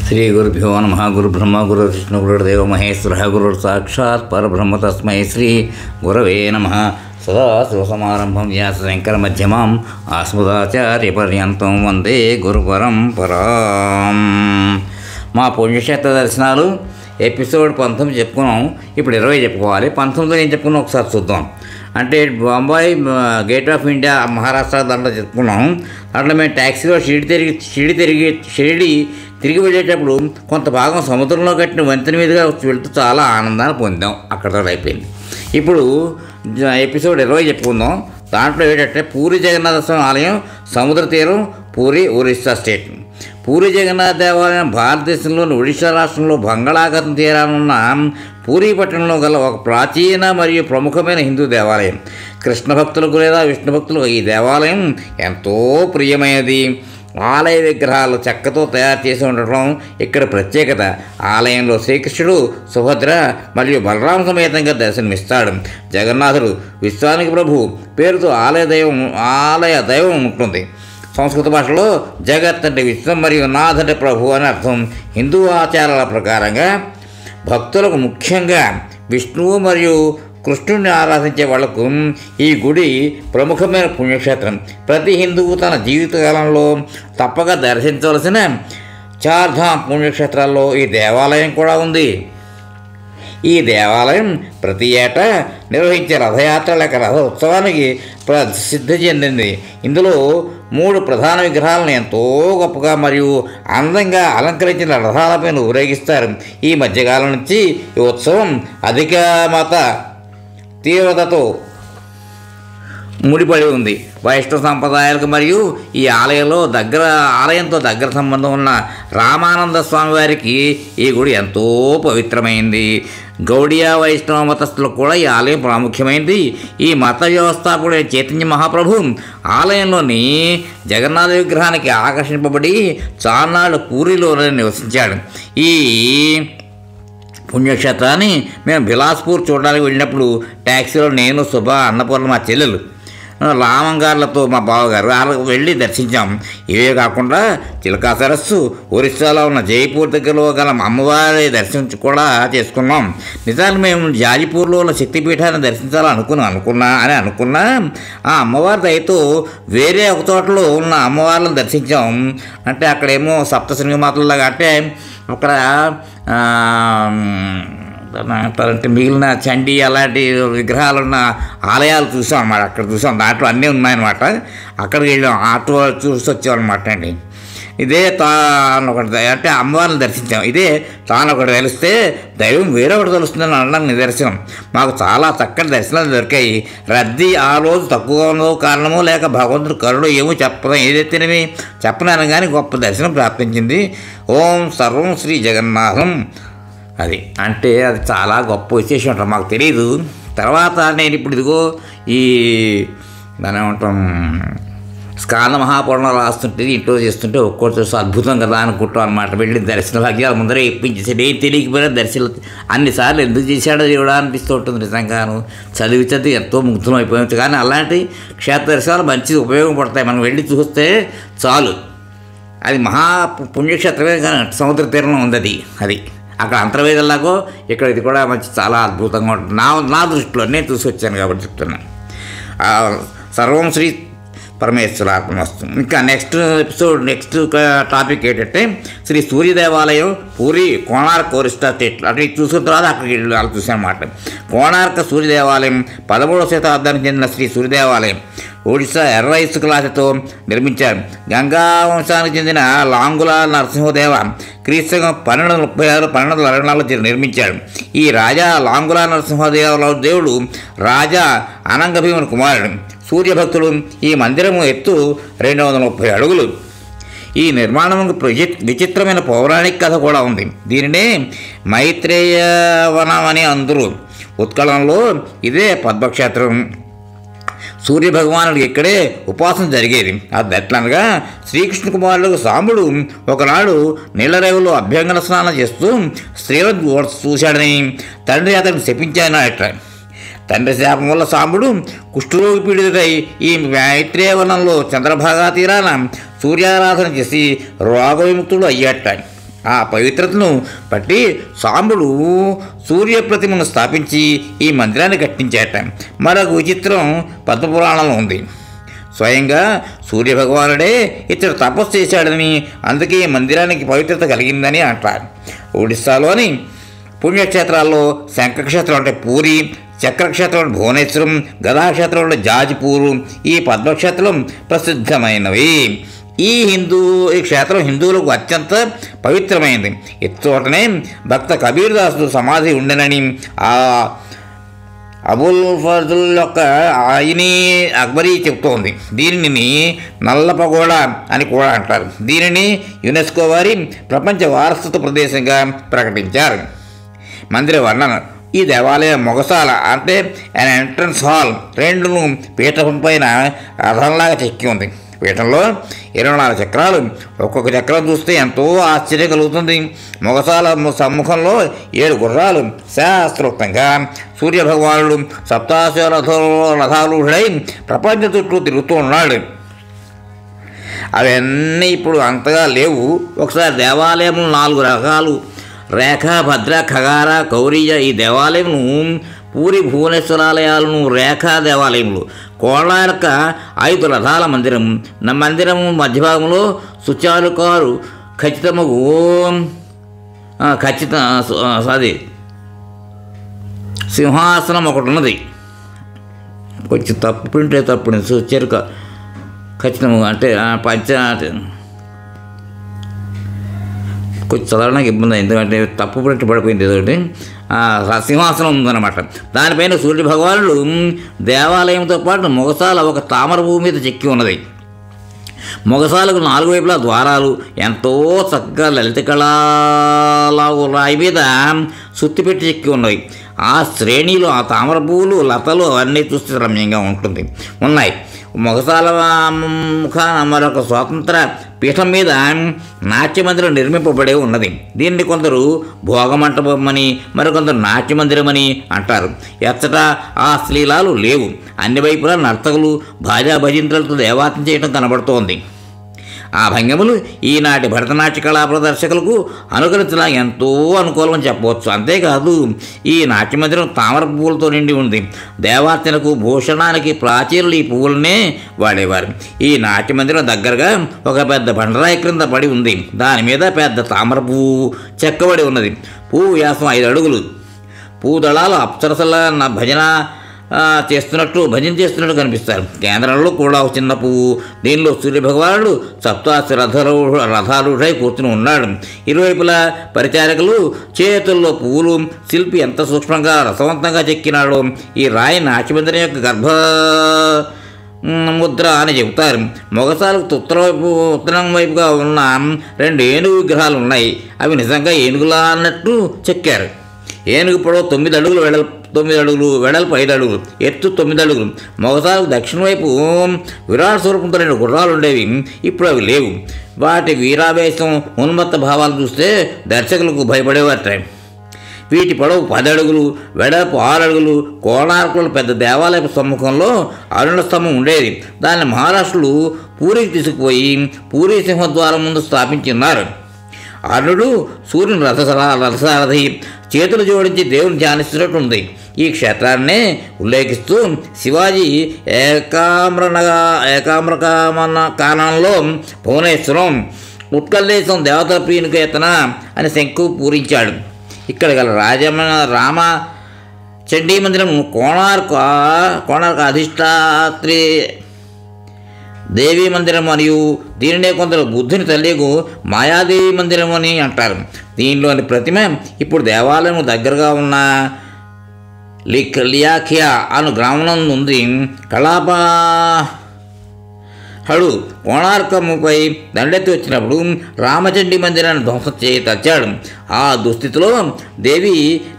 శ్రీ గురుభ్యో నమః. గురు బ్రహ్మ గురు విష్ణు గురుదేవ మహేశ్వర గురు సాక్షాత్ పరబ్రహ్మ తస్మై శ్రీ గురవే నమః. సదాశివసమారంభం వ్యాస శంకర మధ్యమాం ఆస్మదాచార్య పర్యంతం వందే గురు పరంపరాం. మా పుణ్యక్షేత్ర దర్శనాలు ఎపిసోడ్ 19 చెప్పుకున్నాం. ఇప్పుడు 20 చెప్పుకోవాలి. 19 ఏం చెప్పుకున్నాం ఒకసారి చూద్దాం. అంటే Bombay gate of India Maharashtra దాంట్లో చెప్పుకున్నాం. దాంట్లో మేము ట్యాక్సీలో షిరిడి తిరిగి వెళ్ళేటప్పుడు కొంత భాగం సముద్రంలో కట్టిన వంతెన మీదుగా వెళ్తూ చాలా ఆనందాన్ని పొందాం. అక్కడతో అయిపోయింది. ఇప్పుడు ఎపిసోడ్ 20 చెప్పుకుందాం. దాంట్లో ఏంటంటే పూరి జగన్నాథ స్వామి ఆలయం, సముద్ర తీరం, పూరి, ఒరిస్సా స్టేట్. పూరి జగన్నాథ దేవాలయం భారతదేశంలోని ఒడిశా రాష్ట్రంలో బంగాళాఖాతం తీరానున్న పూరీ పట్టణంలో గల ఒక ప్రాచీన మరియు ప్రముఖమైన హిందూ దేవాలయం. కృష్ణ భక్తులకు లేదా విష్ణు భక్తులకు ఈ దేవాలయం ఎంతో ప్రియమైనది. ఆలయ విగ్రహాలు చెక్కతో తయారు చేసి ఉండటం ఇక్కడ ప్రత్యేకత. ఆలయంలో శ్రీకృష్ణుడు, సుభద్ర మరియు బలరామ సమేతంగా దర్శనమిస్తాడు. జగన్నాథుడు విశ్వానికి ప్రభు పేరుతో ఆలయ దైవం ఉంటుంది. సంస్కృత భాషలో జగత్ అంటే విశ్వం మరియు నాథ్ అంటే ప్రభు అని అర్థం. హిందూ ఆచారాల ప్రకారంగా భక్తులకు, ముఖ్యంగా విష్ణువు మరియు కృష్ణుడిని ఆరాధించే వాళ్లకు ఈ గుడి ప్రముఖమైన పుణ్యక్షేత్రం. ప్రతి హిందువు తన జీవితకాలంలో తప్పక దర్శించవలసిన చార్ధామ్ పుణ్యక్షేత్రాల్లో ఈ దేవాలయం కూడా ఉంది. ఈ దేవాలయం ప్రతి ఏటా నిర్వహించే రథయాత్ర లేక రథ ఉత్సవానికి ప్రసిద్ధి చెందింది. ఇందులో 3 ప్రధాన విగ్రహాలను ఎంతో గొప్పగా మరియు అందంగా అలంకరించిన రథాలపైన ఊరేగిస్తారు. ఈ మధ్యకాలం నుంచి ఈ ఉత్సవం అధిక మత తీవ్రతతో ముడిపడి ఉంది. వైష్ణవ సంప్రదాయాలకు మరియు ఈ ఆలయంతో దగ్గర సంబంధం ఉన్న రామానంద స్వామి వారికి ఈ గుడి ఎంతో పవిత్రమైంది. గౌడియా వైష్ణవ మతస్థులకు కూడా ఈ ఆలయం ప్రాముఖ్యమైనది. ఈ మత వ్యవస్థాపకుడు చైతన్య మహాప్రభు ఆలయంలోని జగన్నాథ విగ్రహానికి ఆకర్షింపబడి చాన్నాళ్ళు పూరిలోనే నివసించాడు. ఈ పుణ్యక్షేత్రాన్ని మేము బిలాస్పూర్ చూడడానికి వెళ్ళినప్పుడు ట్యాక్సీలో నేను, శుభ, అన్నపూర్ణ, మా చెల్లెలు, రామంగారులతో మా బావగారు వెళ్ళి దర్శించాం. ఇవే కాకుండా చిలకా సరస్సు, ఒరిస్సాలో ఉన్న జైపూర్ దగ్గరలో గల అమ్మవారి దర్శనం కూడా చేసుకున్నాం. నిజానికి మేము జాజిపూర్లో ఉన్న శక్తిపీఠాన్ని దర్శించాలని అనుకున్నా ఆ అమ్మవారి దయతో వేరే ఒక తోటలో ఉన్న అమ్మవార్లను దర్శించాం. అంటే అక్కడేమో సప్తశృంగి మాతలాగా, అంటే అక్కడ అంటారంటే మిగిలిన చండీ అలాంటి విగ్రహాలు ఉన్న ఆలయాలు చూసాం అన్నమాట. అక్కడ చూసాం, దాంట్లో అన్నీ ఉన్నాయన్నమాట. అక్కడికి వెళ్ళాం, ఆటో చూసి వచ్చామన్నమాట అండి. ఇదే తానొకటి అంటే అమ్మవారిని దర్శించాం. ఇదే తానొకటి తెలిస్తే దైవం వేరొకటి తెలుస్తుందని అనడానికి నిదర్శనం. మాకు చాలా చక్కటి దర్శనాలు దొరికాయి. రద్దీ ఆ రోజు తక్కువగా ఉన్నదో కారణమో లేక భగవంతుడు కరుడు ఏమో ఏదైతేనేమి చెప్పనాను కానీ గొప్ప దర్శనం ప్రాప్తించింది. ఓం సర్వం శ్రీ జగన్నాథం. అది చాలా గొప్ప విశేషం ఉంటుంది, మాకు తెలియదు. తర్వాత నేను ఇప్పుడు ఇదిగో ఈ దాని ఏమంటాం స్కాంద మహాపురాణం రాస్తుంటే ఇంట్లో చేస్తుంటే ఒక్కొక్కటి చూస్తే అద్భుతం కదా అనుకుంటాం అనమాట. వెళ్ళి దర్శన భాగ్యాలు ముందరే ఇప్పించేసాడు. ఏం తెలియకపోయినా దర్శనం అన్నిసార్లు ఎందుకు చేశాడో దేవుడా అనిపిస్తూ ఉంటుంది. నిజంగాను చదివి ఎంతో ముగ్ధం అయిపోయింది. కానీ అలాంటి క్షేత్ర దర్శనాలు మంచిది ఉపయోగపడతాయి. మనం వెళ్ళి చూస్తే చాలు. అది మహా పుణ్యక్షేత్రమే, కానీ సముద్ర తీరంలో ఉంది అది. అక్కడ అంతర్వేదలాగో ఇక్కడ ఇది కూడా చాలా అద్భుతంగా ఉంటుంది నా దృష్టిలో. నేను చూసుకొచ్చాను కాబట్టి చెప్తున్నాను. సర్వం శ్రీ పరమేశ్వరార్పణమస్తు. ఇంకా నెక్స్ట్ టాపిక్ ఏంటంటే శ్రీ సూర్య దేవాలయం, పూరి, కోణార్క్, ఒరిస్సా స్టేట్. అంటే చూసిన తర్వాత అక్కడికి వెళ్ళి చూసాను అన్నమాట. కోణార్క్ సూర్య దేవాలయం 13వ శతాబ్దానికి చెందిన శ్రీ సూర్య దేవాలయం. ఒడిశా ఎర్ర ఇసుక రాతితో నిర్మించారు. గంగా వంశానికి చెందిన లాంగుల నరసింహదేవ క్రీస్తు 1236-1224 నిర్మించాడు. ఈ రాజా లాంగుల నరసింహదేవుడు రాజా అనంగభీముని కుమారుడు. సూర్యభక్తుడు. ఈ మందిరము ఎత్తు 230 అడుగులు. ఈ నిర్మాణంకు విచిత్రమైన పౌరాణిక కథ కూడా ఉంది. దీనినే మైత్రేయవనం అని అందరూ. ఉత్కళంలో ఇదే పద్మక్షేత్రం. సూర్యభగవానుడికి ఇక్కడే ఉపాసన జరిగేది. అది ఎట్లనగా శ్రీకృష్ణ కుమారుడు సాంబుడు ఒకనాడు నీళ్ళరేవులో అభ్యంగన స్నానం చేస్తూ స్త్రీలను చూశాడని తండ్రి అతన్ని శపించానట. తండ్రి శాపం వల్ల సాంబుడు కుష్ఠరోగి పీడితుడై ఈ మైత్రేయవనంలో చంద్రభాగా తీరాన సూర్యారాధన చేసి రోగ విముక్తుడు అయ్యాట. ఆ పవిత్రతను బట్టి సాంబుడు సూర్యప్రతిమను స్థాపించి ఈ మందిరాన్ని కట్టించాట. మరొక విచిత్రం పద్మపురాణంలో ఉంది. స్వయంగా సూర్యభగవానుడే ఇతడు తపస్సు చేశాడని, అందుకే ఈ మందిరానికి పవిత్రత కలిగిందని అంటారు. ఒడిస్సాలోని పుణ్యక్షేత్రాల్లో శంఖక్షేత్రం అంటే పూరి, చక్రక్షేత్రం అంటే భువనేశ్వరం, గదాక్షేత్రం అంటే జాజిపూరు, ఈ పద్మక్షేత్రం ప్రసిద్ధమైనవి. ఈ క్షేత్రం హిందువులకు అత్యంత పవిత్రమైనది. ఇచ్చోటనే భక్త కబీర్ దాసుడు సమాధి ఉండనని ఆ అబుల్ ఫజల్ యొక్క ఆయని అక్బరీ చెబుతోంది. దీనిని నల్ల పగోడా అని కూడా అంటారు. దీనిని యునెస్కో వారి ప్రపంచ వారసత్వ ప్రదేశంగా ప్రకటించారు. మందిర వర్ణన. ఈ దేవాలయం మొగసాల అంటే ఎంట్రన్స్ హాల్ రెండును పీఠం పైన రథంలాగా చెక్కి ఉంది. పీఠంలో 24 చక్రాలు. ఒక్కొక్క చక్రం చూస్తే ఎంతో ఆశ్చర్యం కలుగుతుంది. మొగసాల సమ్ముఖంలో 7 గుర్రాలు. శాస్త్రోక్తంగా సూర్యభగవానుడు సప్తాశ రథాలుడై ప్రపంచ చుట్టూ తిరుగుతూ ఉన్నాడు. అవన్నీ ఇప్పుడు అంతగా లేవు. ఒకసారి దేవాలయం 4 రకాలు: రేఖ, భద్ర, ఖగార, కౌరియ. ఈ దేవాలయమును పూరి, భువనేశ్వరాలయాలను రేఖా దేవాలయములు. కోణార్క 5 రథాల మందిరం. మందిరము మధ్యభాగంలో సుచారుకారు అది సింహాసనం ఒకటి ఉన్నది. కొంచెం తప్పు ప్రింటే తప్పుడు సుచారుక ఖచ్చితము అంటే కొంచెం చదవడానికి ఇబ్బంది అయింది, ఎందుకంటే తప్పు ప్రింట్ పడిపోయింది. ఏదోటి సింహాసనం ఉందన్నమాట. దానిపైన సూర్యభగవానుడు దేవాలయంతో పాటు మొగసాల ఒక తామర భూమి మీద చెక్కి ఉన్నది. మొగసాలకు 4 వైపులా ద్వారాలు. ఎంతో చక్కగా లలిత కళాలాగు రాయి మీద సుత్తిపెట్టి చెక్కి ఉన్నవి. ఆ శ్రేణిలో ఆ తామర పువ్వులు, లతలు అవన్నీ చూస్తే రమ్యంగా ఉన్నాయి. మొగసాల మరొక స్వాతంత్ర పీఠం మీద నాట్యమందిరం నిర్మింపబడే ఉన్నది. దీన్ని కొందరు భోగమంటపమని, మరికొందరు నాట్యమందిరమని అంటారు. ఎచ్చట ఆ శ్లీలాలు లేవు. అన్ని వైపులా నర్తకులు భాజా భజంత్రులతో దేవాతం చేయడం కనబడుతోంది. ఆ భంగిమలు ఈనాటి భరతనాట్య కళా ప్రదర్శకులకు అనుకరించడానికి ఎంతో అనుకూలమని చెప్పవచ్చు. అంతేకాదు, ఈ నాట్యమందిరం తామర పువ్వులతో నిండి ఉంది. దేవార్చనకు, భూషణానికి ప్రాచీనులు ఈ పువ్వులనే వాడేవారు. ఈ నాట్యమందిరం దగ్గరగా ఒక పెద్ద బండరాయి క్రింద పడి ఉంది. దాని మీద పెద్ద తామర పువ్వు చెక్కబడి ఉన్నది. పువ్వు వ్యాసం 5 అడుగులు. పువ్వు దళాలు అప్సరసల భజన చేస్తున్నట్టు కనిపిస్తారు. కేంద్రంలో కూడా ఒక చిన్న పువ్వు. దీనిలో సూర్యభగవానుడు సప్తాశ రథాలుడై కూర్చుని ఉన్నాడు. ఇరువైపులా పరిచారకులు చేతుల్లో పువ్వులు. శిల్పి ఎంత సూక్ష్మంగా రసవంతంగా చెక్కినాడో. ఈ రాయి నాట్యమందిరం యొక్క గర్భ ముద్ర అని చెబుతారు. మొగసాలకు ఉత్తరం వైపుగా ఉన్న 2 ఏనుగు విగ్రహాలు ఉన్నాయి. అవి నిజంగా ఏనుగులా అన్నట్టు చెక్కారు. ఏనుగు పొడవు 9 అడుగులు, 9 అడుగులు, వెడల్పు 5 అడుగులు, ఎత్తు 9 అడుగులు. మొగసాలకు దక్షిణ వైపు విరాట్ స్వరూపంతో 2 గుర్రాలు ఉండేవి. ఇప్పుడు అవి లేవు. వాటి వీరావేశం, ఉన్మత్త భావాలు చూస్తే దర్శకులకు భయపడేవారట. వీటి పొడవు 10 అడుగులు, వెడల్పు 6 అడుగులు. కోణార్కుల పెద్ద దేవాలయపు సమ్ముఖంలో అరుణ స్తంభం ఉండేది. దాన్ని మహారాష్ట్రులు పూరికి తీసుకుపోయి పూరీ సింహద్వారం ముందు స్థాపించి ఉన్నారు. అరుణుడు సూర్యుని రథసారథి. చేతులు జోడించి దేవుని ధ్యానిస్తున్నట్టు ఉంది. ఈ క్షేత్రాన్నే ఉల్లేఖిస్తూ శివాజీ కానంలో భువనేశ్వరం ఉత్కల్ దేశం దేవతా ప్రియనికేతన అని శంకు పూరించాడు. ఇక్కడ గల రామ చండీ మందిరం కోణార్క అధిష్టాత్రి దేవీ మందిరం మరియు దీనినే కొందరు బుద్ధుని తల్లికు మాయాదేవి మందిరం అని అంటారు. దీనిలోని ప్రతిమ ఇప్పుడు దేవాలయం దగ్గరగా ఉన్న లియాఖియా అను గ్రామం ఉంది. కళాపహడు కోణార్కముపై దండెత్తి వచ్చినప్పుడు రామచండీ మందిరాన్ని ధ్వంసం తచ్చాడు. ఆ దుస్థితిలో దేవి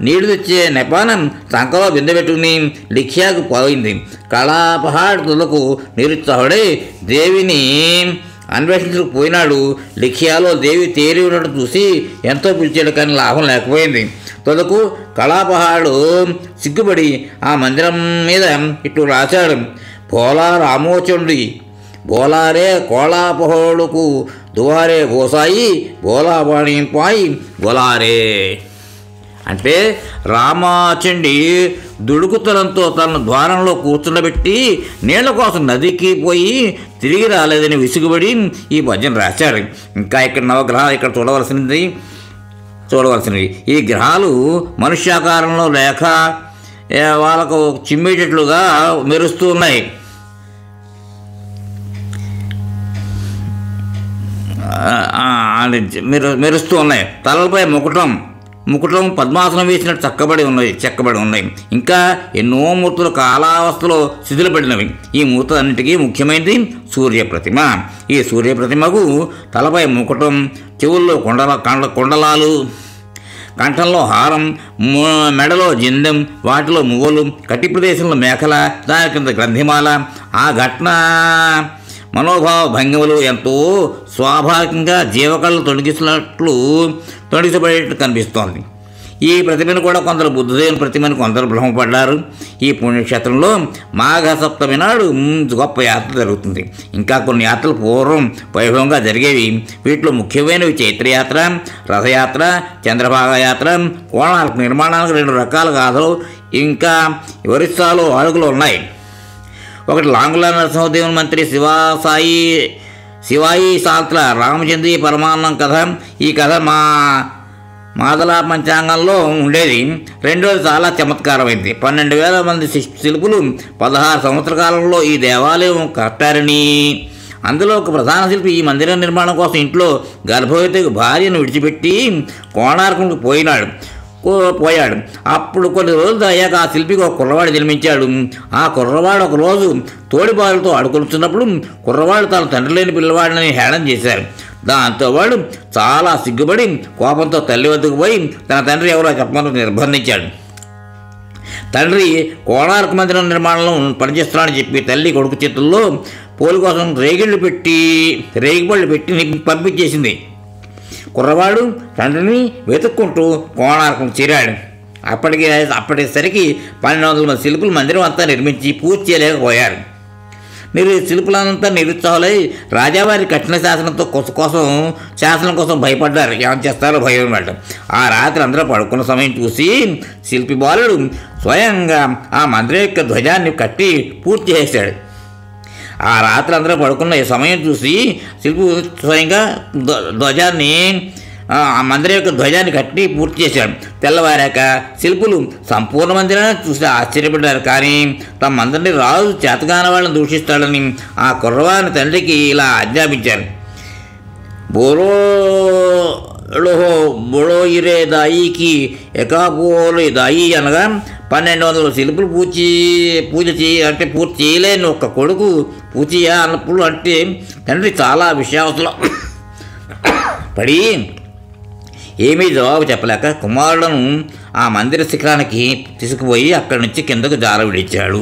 నీళ్లు తెచ్చే నెపానం సంకలో బిందెపెట్టుకుని లిఖియాకు పోయింది. కళాపహాడులకు నిరుత్సాహుడై దేవిని అన్వేషించుకు పోయినాడు. లిఖియాలో దేవి తేలి ఉన్నట్టు చూసి ఎంతో పిలిచాడు, కానీ లాభం లేకపోయింది. తొలకు కళాపహాడు సిగ్గుపడి ఆ మందిరం మీద ఇట్టు రాశాడు: భోలా రామోచండి, బోలారే కోళాపహోడుకు దువారే గోసాయి బోలాబాణి పాయి బోలారే. అంటే రామాచండి దుడుకుతనంతో తన ద్వారంలో కూర్చుండబెట్టి నీళ్ల కోసం నదికి పోయి తిరిగి రాలేదని విసుగుబడి ఈ భజన రాశారు. ఇంకా ఇక్కడ నవగ్రహాలు ఇక్కడ చూడవలసినవి. ఈ గ్రహాలు మనుష్యాకారంలో లేక వాళ్ళకు చిమ్మేటట్లుగా మెరుస్తూ ఉన్నాయి. మెరుస్తూ ఉన్నాయి. తలలపై ముకుటం పద్మాసనం వేసినట్టు చెక్కబడి ఉన్నాయి. ఇంకా ఎన్నో మూర్తులు కాలావస్థలో శిథిలపడినవి. ఈ మూర్తులన్నిటికీ ముఖ్యమైనది సూర్యప్రతిమ. ఈ సూర్యప్రతిమకు తలపై ముకుటం, చెవుల్లో కుండలాలు, కంఠంలో హారం, మెడలో జిందెం, వాటిలో మువ్వలు, కటి ప్రదేశంలో మేకల, దాని కింద గ్రంథిమాల. ఆ ఘటన మనోభావ భంగిమలు ఎంతో స్వాభావికంగా జీవకళలు తొలగిసబడేట్టు కనిపిస్తోంది. ఈ ప్రతిమను కూడా కొందరు బుద్ధదేవుని ప్రతిమను కొందరు భ్రమపడ్డారు. ఈ పుణ్యక్షేత్రంలో మాఘ సప్తమి నాడు గొప్ప యాత్ర జరుగుతుంది. ఇంకా కొన్ని యాత్రలు పూర్వం వైభవంగా జరిగేవి. వీటిలో ముఖ్యమైనవి చైత్రయాత్ర, రథయాత్ర, చంద్రభాగ యాత్ర. కోణాలకు నిర్మాణానికి 2 రకాల గాథలు ఇంకా ఒరిస్సాలో అడుగులు ఉన్నాయి. ఒకటి లాంగుల నరసింహదేవుని మంత్రి శివాయి సాల్త్ర రామచంద్రీ పరమాన్నం కథ. ఈ కథ మాదల పంచాంగంలో ఉండేది. రెండోది చాలా చమత్కారమైంది. 12,000 మంది శిల్పులు 16 సంవత్సర కాలంలో ఈ దేవాలయం కట్టారని, అందులో ఒక ప్రధాన శిల్పి ఈ మందిరం నిర్మాణం కోసం ఇంట్లో గర్భవతి భార్యను విడిచిపెట్టి కోణార్కునికి పోయాడు. అప్పుడు కొన్ని రోజులు అయ్యాక ఆ శిల్పికి ఒక కుర్రవాడు జన్మించాడు. ఆ కుర్రవాడు ఒకరోజు తోడిబాలుతో ఆడుకొలుస్తున్నప్పుడు కుర్రవాడు తన తండ్రి లేని పిల్లవాడిని హేళన చేశారు. దాంతో వాడు చాలా సిగ్గుపడి కోపంతో తల్లి వద్దకు పోయి తన తండ్రి ఎవరో చెప్పమని నిర్బంధించాడు. తండ్రి కోణార్క మందిరం నిర్మాణంలో పనిచేస్తున్నాడని చెప్పి తల్లి కొడుకు చేతుల్లో పోలి కోసం రేగిపళ్ళు పెట్టి పంపించేసింది. కుర్రవాడు తండ్రిని వెతుక్కుంటూ కోణార్కం చేరాడు. అప్పటిసరికి 1,200 మంది శిల్పులు మందిరం అంతా నిర్మించి పూర్తి చేయలేకపోయారు. శిల్పులంతా నిరుత్సాహులై రాజావారి కఠిన శాసనం కోసం భయపడ్డారు. ఏం చేస్తారో భయం పడ్డారు. ఆ రాత్రి అందరూ పడుకున్న సమయం చూసి శిల్పి బాలుడు స్వయంగా ఆ మందిరం యొక్క ధ్వజాన్ని కట్టి పూర్తి చేశాడు. ఆ రాత్రి అందరూ పడుకున్న సమయం చూసి శిల్పి స్వయంగా ఆ మందిరం యొక్క ధ్వజాన్ని కట్టి పూర్తి చేశాడు. తెల్లవారాక శిల్పులు సంపూర్ణ మందిరాన్ని చూసి ఆశ్చర్యపడ్డారు. కానీ తమ మందిరాన్ని రాజు చేతగాని వాళ్ళని దూషిస్తాడని ఆ కుర్రవారిని తండ్రికి ఇలా ఆజ్ఞాపించారు. బొడోయిరే దాయికి ఎకాపోలే దాయి అనగా 1,200 శిల్పులు పూజ పూర్తి చేయలేని ఒక్క కొడుకు పూజ అన్నప్పుడు అంటే తండ్రి చాలా విషయావసలో పడి ఏమీ జవాబు చెప్పలేక కుమారులను ఆ మందిర శిఖరానికి తీసుకుపోయి అక్కడి నుంచి కిందకు జార విడిచాడు.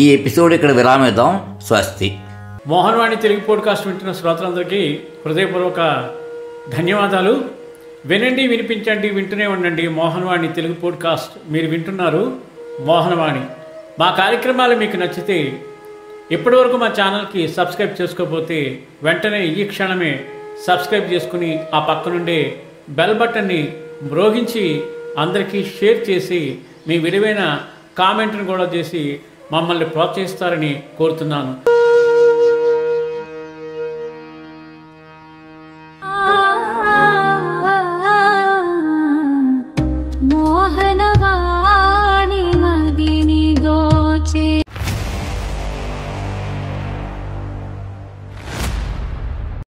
ఈ ఎపిసోడ్ ఇక్కడ విరామిద్దాం. స్వస్తి. మోహన్వాణి తెలుగు పాడ్కాస్ట్ వింటున్న శ్రోతలందరికీ హృదయపూర్వక ధన్యవాదాలు. వినండి, వినిపించండి, వింటూనే ఉండండి. మోహన్వాణి తెలుగు పాడ్కాస్ట్ మీరు వింటున్నారు. మోహన్వాణి. మా కార్యక్రమాలు మీకు నచ్చితే ఇప్పటివరకు మా ఛానల్కి సబ్స్క్రైబ్ చేసుకోకపోతే వెంటనే ఈ క్షణమే సబ్స్క్రైబ్ చేసుకుని ఆ పక్కనుండే బెల్ బటన్ని మ్రోగించి అందరికీ షేర్ చేసి మీ విలువైన కామెంట్ను కూడా చేసి మమ్మల్ని ప్రోత్సహిస్తారని కోరుతున్నాను.